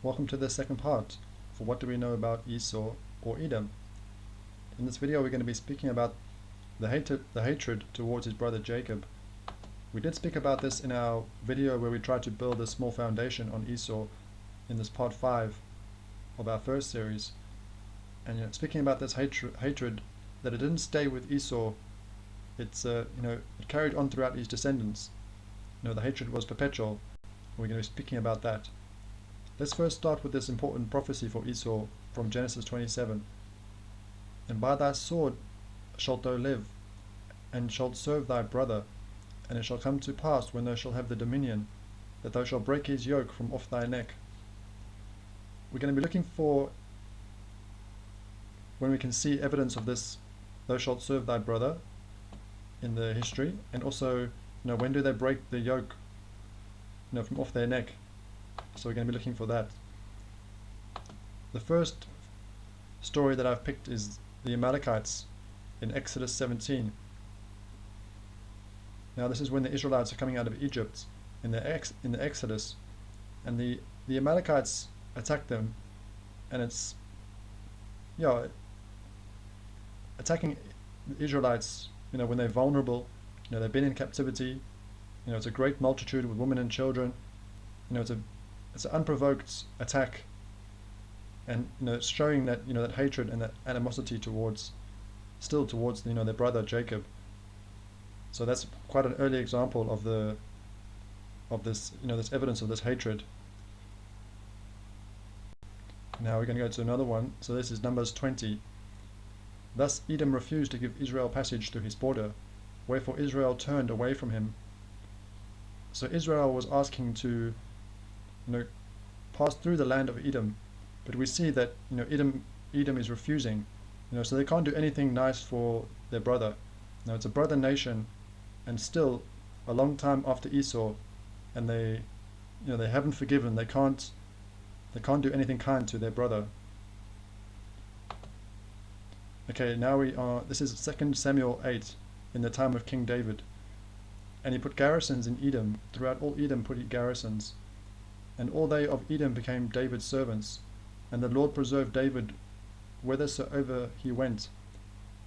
Welcome to the second part for what do we know about Esau or Edom. In this video we're going to be speaking about the hatred towards his brother Jacob. We did speak about this in our video where we tried to build a small foundation on Esau in this part 5 of our first series. And speaking about this hatred, that it didn't stay with Esau, it carried on throughout his descendants. The hatred was perpetual. We're going to be speaking about that. Let's first start with this important prophecy for Esau from Genesis 27. And by thy sword shalt thou live, and shalt serve thy brother, and it shall come to pass when thou shalt have the dominion, that thou shalt break his yoke from off thy neck. We're going to be looking for when we can see evidence of this, thou shalt serve thy brother, in the history, and also, when do they break the yoke, from off their neck. So we're going to be looking for that. The first story that I've picked is the Amalekites in Exodus 17. Now this is when the Israelites are coming out of Egypt in the Exodus, and the Amalekites attack them, and it's attacking the Israelites when they're vulnerable. They've been in captivity. It's a great multitude with women and children. It's an unprovoked attack, and it's showing that that hatred and that animosity towards their brother Jacob. So that's quite an early example of this this evidence of this hatred. Now we're going to go to another one. So this is Numbers 20. Thus Edom refused to give Israel passage through his border, wherefore Israel turned away from him. So Israel was asking to pass through the land of Edom, but we see that Edom is refusing. So they can't do anything nice for their brother. It's a brother nation, and still a long time after Esau, and they haven't forgiven. They can't do anything kind to their brother. Okay, now this is 2 Samuel 8, in the time of King David. And he put garrisons in Edom. Throughout all Edom put he garrisons. And all they of Edom became David's servants. And the Lord preserved David whithersoever he went.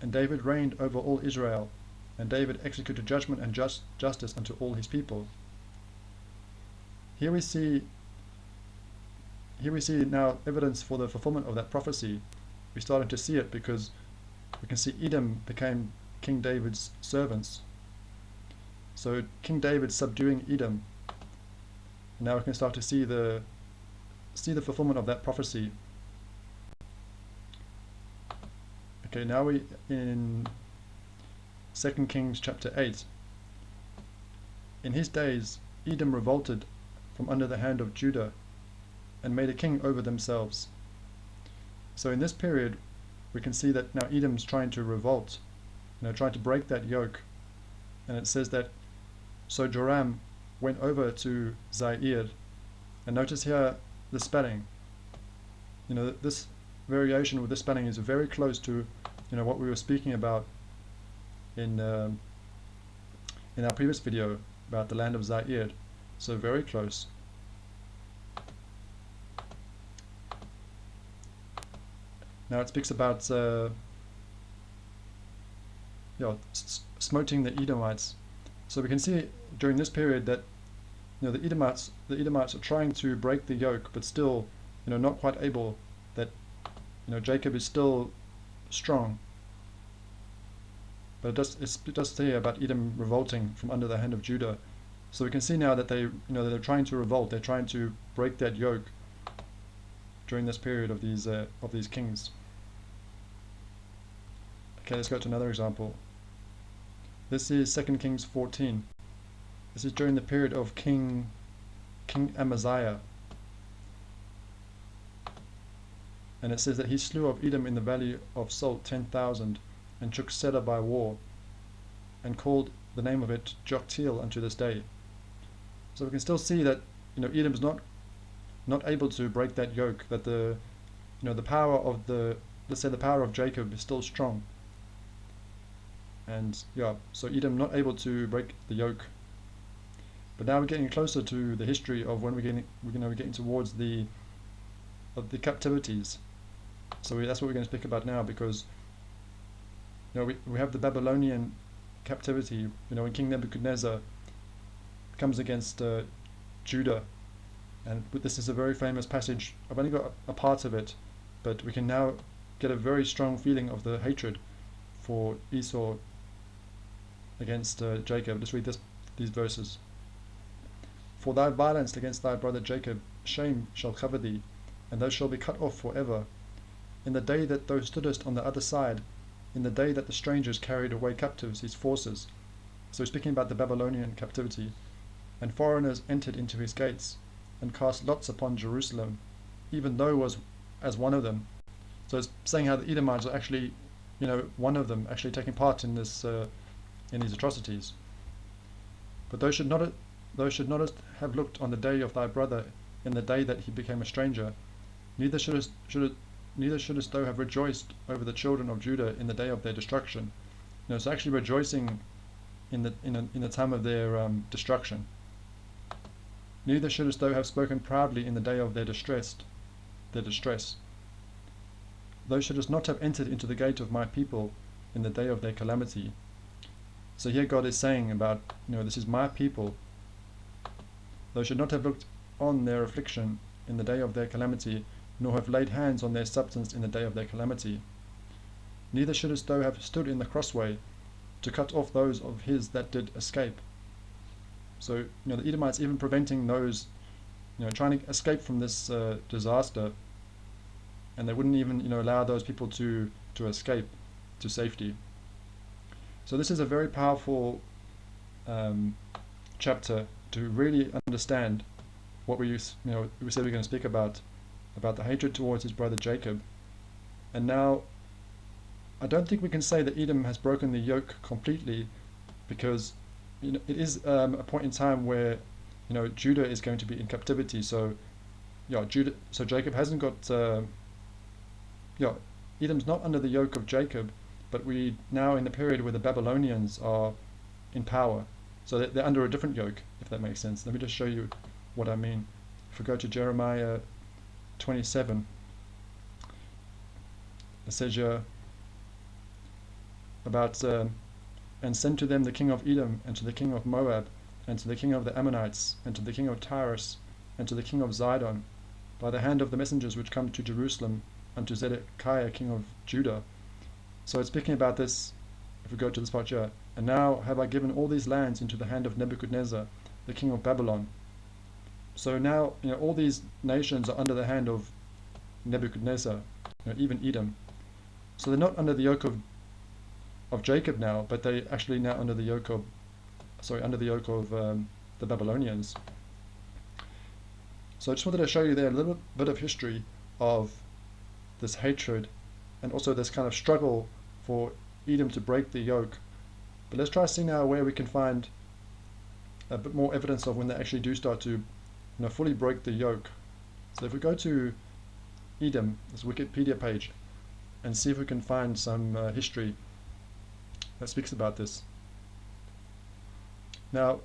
And David reigned over all Israel. And David executed judgment and justice unto all his people. Here we see now evidence for the fulfillment of that prophecy. We're starting to see it because we can see Edom became King David's servants. So King David subduing Edom. Now we can start to see the fulfillment of that prophecy. Okay, now we in 2 Kings chapter 8. In his days Edom revolted from under the hand of Judah, and made a king over themselves. So in this period we can see that now Edom's trying to revolt, trying to break that yoke. And it says that so Joram went over to Zair, and notice here the spelling. This variation with this spelling is very close to what we were speaking about in our previous video about the land of Zair. So very close. Now it speaks about smoting the Edomites. So we can see during this period that the Edomites are trying to break the yoke, but still not quite able. That Jacob is still strong. But it does say about Edom revolting from under the hand of Judah. So we can see now that they're trying to revolt. They're trying to break that yoke during this period of these kings. Okay, let's go to another example. This is 2 Kings 14. This is during the period of King Amaziah. And it says that he slew of Edom in the valley of Salt 10,000, and took Selah by war, and called the name of it Joktiel unto this day. So we can still see that Edom's not able to break that yoke. That the power of the power of Jacob is still strong. And so Edom not able to break the yoke. But now we're getting closer to the history of when we're getting towards the of the captivities. So that's what we're going to speak about now, because we have the Babylonian captivity. When King Nebuchadnezzar comes against Judah, and this is a very famous passage. I've only got a part of it, but we can now get a very strong feeling of the hatred for Esau against Jacob. Let's read these verses. For thy violence against thy brother Jacob, shame shall cover thee, and thou shalt be cut off for ever. In the day that thou stoodest on the other side, in the day that the strangers carried away captives his forces. So speaking about the Babylonian captivity, and foreigners entered into his gates, and cast lots upon Jerusalem, even though was as one of them. So it's saying how the Edomites are actually, one of them actually taking part in this, in these atrocities. But thou should not have looked on the day of thy brother, in the day that he became a stranger. Neither shouldest thou have rejoiced over the children of Judah in the day of their destruction. It's actually rejoicing in the time of their destruction. Neither shouldest thou have spoken proudly in the day of their distress. Thou shouldest not have entered into the gate of my people in the day of their calamity. So here God is saying about, this is my people. Thou should not have looked on their affliction in the day of their calamity, nor have laid hands on their substance in the day of their calamity. Neither shouldest thou have stood in the crossway to cut off those of his that did escape. So, the Edomites even preventing those, trying to escape from this disaster, and they wouldn't even, allow those people to escape to safety. So this is a very powerful chapter to really understand what we said we're going to speak about the hatred towards his brother Jacob. And now, I don't think we can say that Edom has broken the yoke completely, because it is a point in time where Judah is going to be in captivity. So Jacob hasn't got Edom's not under the yoke of Jacob, but we now in the period where the Babylonians are in power, so they're under a different yoke, if that makes sense. Let me just show you what I mean. If we go to Jeremiah 27, it says about and send to them the king of Edom, and to the king of Moab, and to the king of the Ammonites, and to the king of Tyrus, and to the king of Zidon, by the hand of the messengers which come to Jerusalem, unto Zedekiah king of Judah. So it's speaking about this, if we go to this part here. And now have I given all these lands into the hand of Nebuchadnezzar, the king of Babylon. So now, all these nations are under the hand of Nebuchadnezzar, even Edom. So they're not under the yoke of Jacob now, but they actually now under the yoke of the Babylonians. So I just wanted to show you there a little bit of history of this hatred, and also this kind of struggle for Edom to break the yoke. But let's try to see now where we can find a bit more evidence of when they actually do start to fully break the yoke. So if we go to Edom, this Wikipedia page, and see if we can find some history that speaks about this. Now,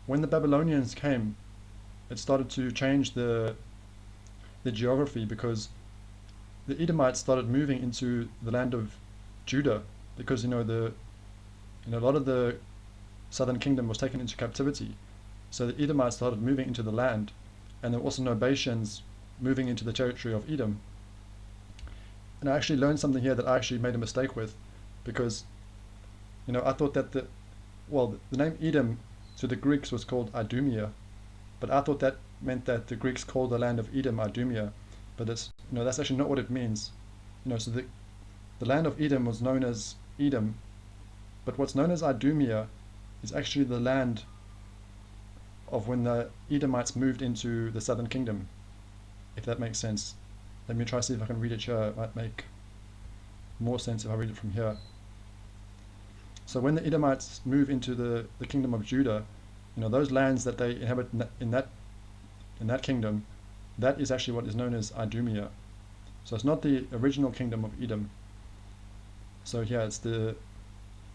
when the Babylonians came, it started to change the geography, because the Edomites started moving into the land of Judah, because a lot of the southern kingdom was taken into captivity. So the Edomites started moving into the land, and there were also Nabateans moving into the territory of Edom. And I actually learned something here that I actually made a mistake with, because I thought that the name Edom to the Greeks was called Idumia, but I thought that meant that the Greeks called the land of Edom Idumia, but that's actually not what it means. So the land of Edom was known as Edom, but what's known as Idumia is actually the land of when the Edomites moved into the southern kingdom, if that makes sense. Let me try to see if I can read it here. It might make more sense if I read it from here. So when the Edomites move into the kingdom of Judah, those lands that they inhabit in that kingdom, that is actually what is known as Idumia. So it's not the original kingdom of Edom. So here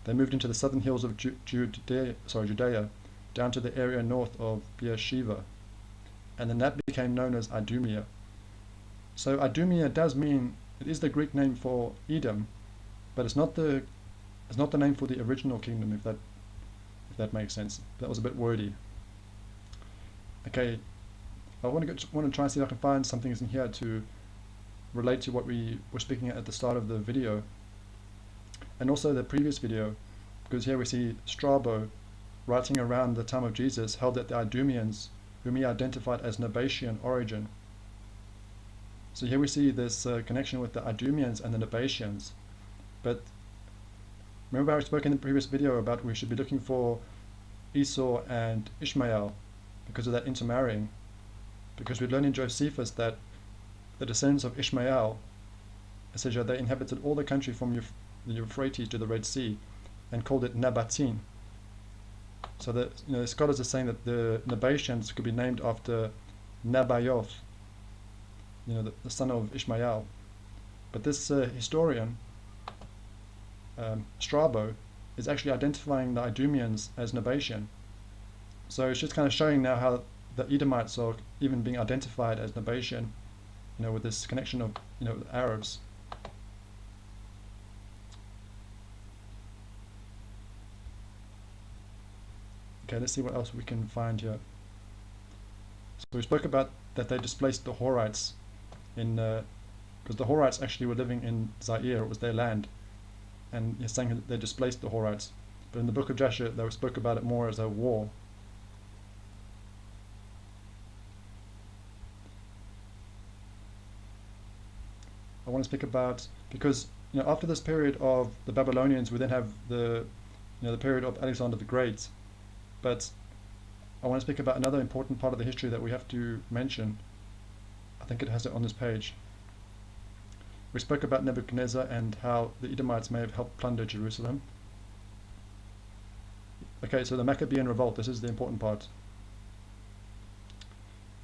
they moved into the southern hills of Judea, down to the area north of Beersheba, and then that became known as Idumea. So Idumia does mean, it is the Greek name for Edom, but it's not the name for the original kingdom, if that makes sense. That was a bit wordy. Okay, I want to try and see if I can find some things in here to relate to what we were speaking at the start of the video, and also the previous video, because here we see Strabo writing around the time of Jesus held that the Idumeans, whom he identified as Nabatean origin. So here we see this connection with the Idumeans and the Nabateans. But remember I spoke in the previous video about we should be looking for Esau and Ishmael because of that intermarrying. Because we learn in Josephus that the descendants of Ishmael, essentially they inhabited all the country from the Euphrates to the Red Sea and called it Nabatin. So that the scholars are saying that the Nabateans could be named after Nabaioth, the son of Ishmael. But this historian, Strabo, is actually identifying the Idumeans as Nabatean. So it's just kind of showing now how the Edomites are even being identified as Nabatean, with this connection of, the Arabs. Okay, let's see what else we can find here. So we spoke about that they displaced the Horites because the Horites actually were living in Zaire, it was their land, and he's saying that they displaced the Horites. But in the book of Joshua, they spoke about it more as a war. I want to speak about, because after this period of the Babylonians, we then have the period of Alexander the Great. But I want to speak about another important part of the history that we have to mention. I think it has it on this page. We spoke about Nebuchadnezzar and how the Edomites may have helped plunder Jerusalem. Okay, so the Maccabean revolt, this is the important part.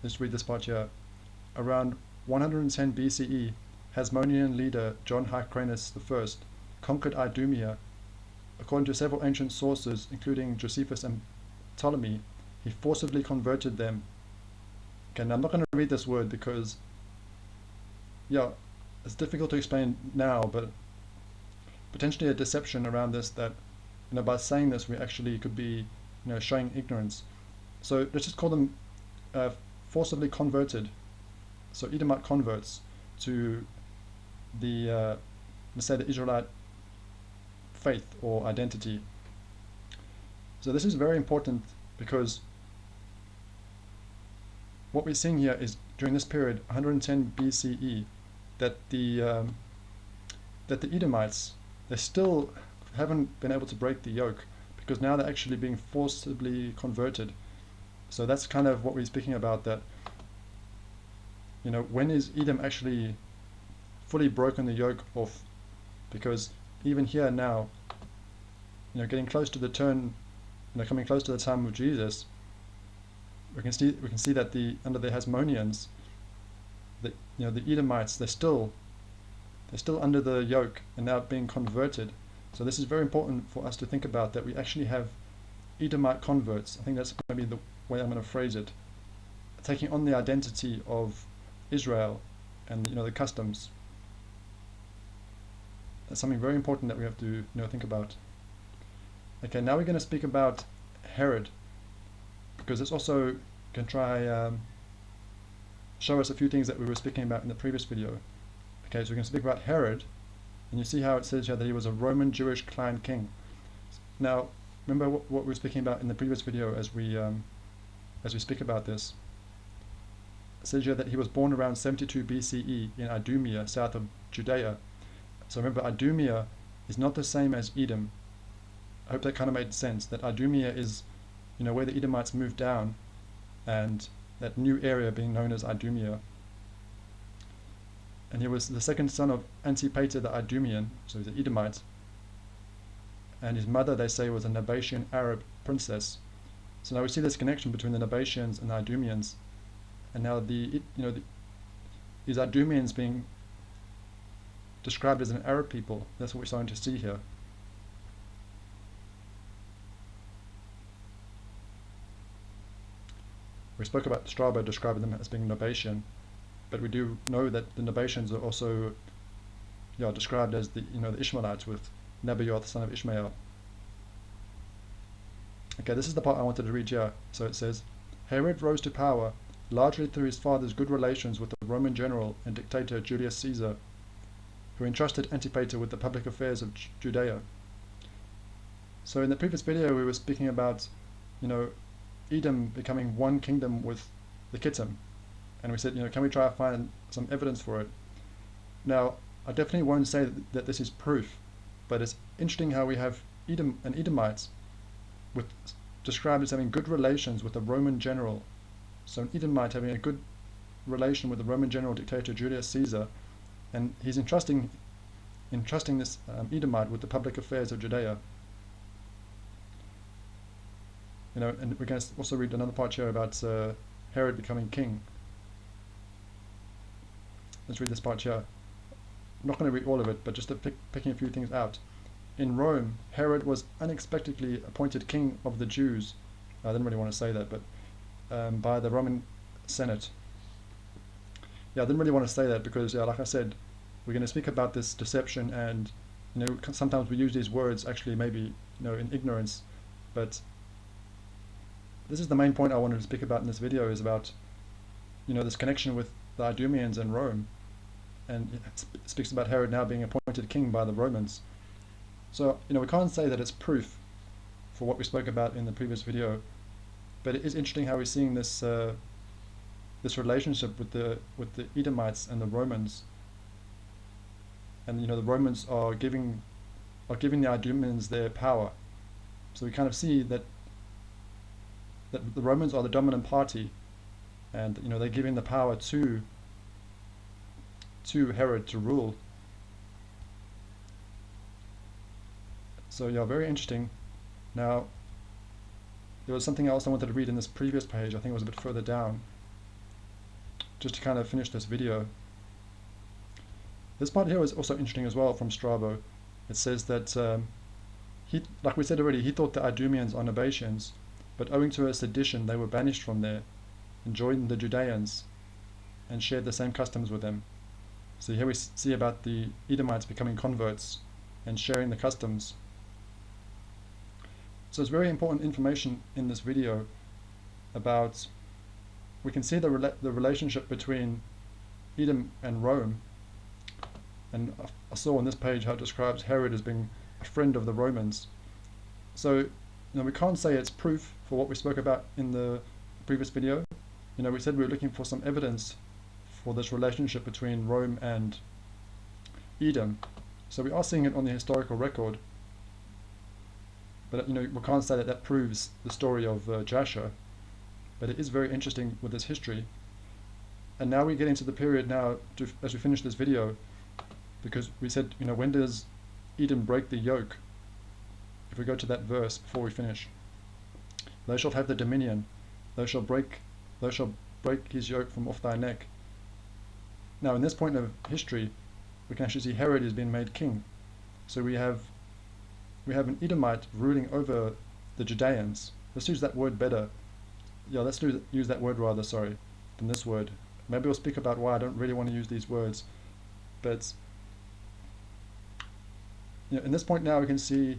Let's read this part here. Around 110 BCE, Hasmonean leader John Hyrcanus I conquered Idumea. According to several ancient sources, including Josephus and Ptolemy, he forcibly converted them. Okay, now I'm not going to read this word because, it's difficult to explain now, but potentially a deception around this that, by saying this we actually could be, showing ignorance. So let's just call them forcibly converted. So Edomite converts to the, let's say the Israelite faith or identity. So this is very important because what we're seeing here is during this period, 110 BCE, that the Edomites, they still haven't been able to break the yoke because now they're actually being forcibly converted. So that's kind of what we're speaking about, that when is Edom actually fully broken the yoke off? Because even here now, getting close to the turn, coming close to the time of Jesus, we can see that under the Hasmoneans, the Edomites, they're still under the yoke and now being converted. So this is very important for us to think about, that we actually have Edomite converts. I think that's going to be the way I'm going to phrase it, taking on the identity of Israel and the customs. That's something very important that we have to think about. Okay, now we're going to speak about Herod, because this also can try show us a few things that we were speaking about in the previous video. Okay, so we're going to speak about Herod, and you see how it says here that he was a Roman Jewish clan king. Now, remember what we were speaking about in the previous video as we speak about this. It says here that he was born around 72 BCE in Idumea, south of Judea. So remember, Idumea is not the same as Edom. I hope that kind of made sense, that Idumea is, where the Edomites moved down, and that new area being known as Idumea. And he was the second son of Antipater the Idumean, so he's an Edomite. And his mother, they say, was a Nabatean Arab princess. So now we see this connection between the Nabateans and the Idumeans. And now these Idumeans being described as an Arab people. That's what we're starting to see here. We spoke about Strabo describing them as being Nabatean. but we do know that the Nabateans are also described as the Ishmaelites with Nebaioth, son of Ishmael. Okay, this is the part I wanted to read here. So it says, Herod rose to power largely through his father's good relations with the Roman general and dictator Julius Caesar, who entrusted Antipater with the public affairs of Judea. So in the previous video we were speaking about, Edom becoming one kingdom with the Kittim, and we said, can we try to find some evidence for it? Now, I definitely won't say that this is proof, but it's interesting how we have Edom and Edomites described as having good relations with the Roman general. So an Edomite having a good relation with the Roman general dictator Julius Caesar, and he's entrusting this Edomite with the public affairs of Judea. And we're going to also read another part here about Herod becoming king. Let's read this part here. I'm not going to read all of it, but just picking a few things out. In Rome, Herod was unexpectedly appointed king of the Jews. I didn't really want to say that, but by the Roman Senate. I didn't really want to say that because, like I said, we're going to speak about this deception, and sometimes we use these words actually maybe in ignorance, but this is the main point I wanted to speak about in this video, is about this connection with the Idumeans and Rome, and it speaks about Herod now being appointed king by the Romans. So we can't say that it's proof for what we spoke about in the previous video, but it is interesting how we're seeing this this relationship with the Edomites and the Romans, and the Romans are giving the Idumeans their power. So we kind of see that the Romans are the dominant party, and they're giving the power to Herod to rule. So very interesting. Now, there was something else I wanted to read in this previous page. I think it was a bit further down, just to kind of finish this video. This part here is also interesting as well, from Strabo. It says that like we said already, he thought the Idumeans are Nabateans, but owing to a sedition they were banished from there and joined the Judeans and shared the same customs with them. So here we see about the Edomites becoming converts and sharing the customs. So it's very important information in this video about, we can see the relationship between Edom and Rome, and I saw on this page how it describes Herod as being a friend of the Romans. So we can't say it's proof for what we spoke about in the previous video. We said we were looking for some evidence for this relationship between Rome and Edom. So we are seeing it on the historical record, but we can't say that proves the story of Jasher. But it is very interesting with this history. And now we get into the period now, as we finish this video, because we said, when does Edom break the yoke? If we go to that verse before we finish, thou shalt have the dominion, thou shalt break his yoke from off thy neck. Now in this point of history, we can actually see Herod is being made king. So we have an Edomite ruling over the Judeans. Let's use that word better. Let's use that word rather, than this word. Maybe we'll speak about why I don't really want to use these words. But in this point now we can see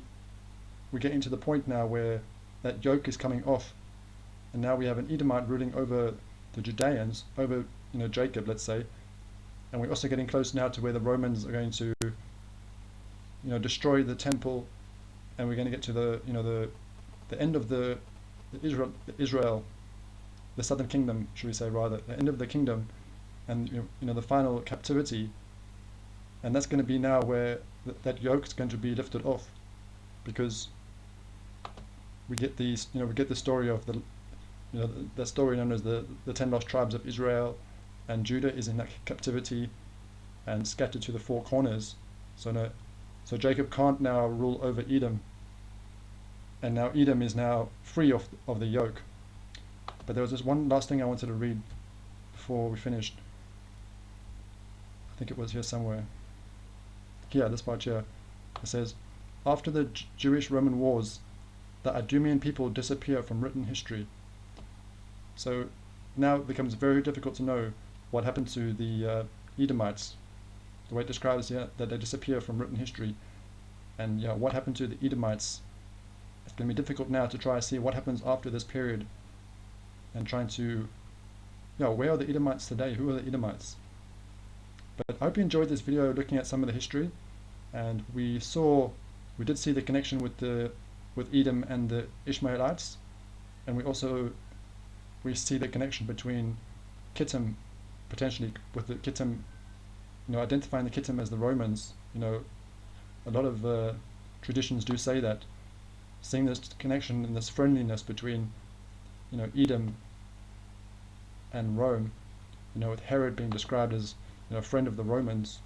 we're getting to the point now where that yoke is coming off, and now we have an Edomite ruling over the Judeans, over Jacob, let's say, and we're also getting close now to where the Romans are going to destroy the temple, and we're going to get to the end of the Israel, the southern kingdom, should we say rather, the end of the kingdom, and the final captivity, and that's going to be now where that yoke is going to be lifted off, because we get these, we get the story of the story known as the 10 lost tribes of Israel, and Judah is in that captivity and scattered to the four corners. So Jacob can't now rule over Edom, and now Edom is now free of the yoke. But there was this one last thing I wanted to read before we finished. I think it was here somewhere. Here, this part here. It says, after the Jewish-Roman wars, the Idumean people disappear from written history. So now it becomes very difficult to know what happened to the Edomites, the way it describes here that they disappear from written history, and what happened to the Edomites. It's going to be difficult now to try and see what happens after this period, and trying to, where are the Edomites today? Who are the Edomites? But I hope you enjoyed this video looking at some of the history, and we did see the connection with Edom and the Ishmaelites, and we see the connection between Kittim, potentially with the Kittim, identifying the Kittim as the Romans. A lot of traditions do say that, seeing this connection and this friendliness between, Edom and Rome, with Herod being described as, a friend of the Romans.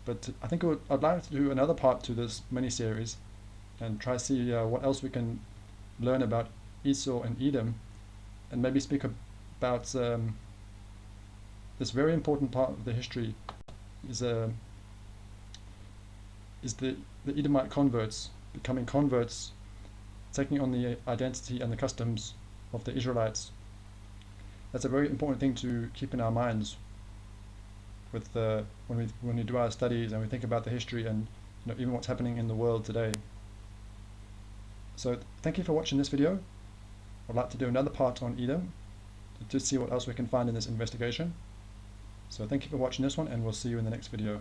But I think I'd like to do another part to this mini-series and try to see what else we can learn about Esau and Edom, and maybe speak about this very important part of the history is the Edomite converts becoming converts, taking on the identity and the customs of the Israelites. That's a very important thing to keep in our minds with when we do our studies and we think about the history and even what's happening in the world today. So thank you for watching this video. I'd like to do another part on Edom to see what else we can find in this investigation. So thank you for watching this one, and we'll see you in the next video.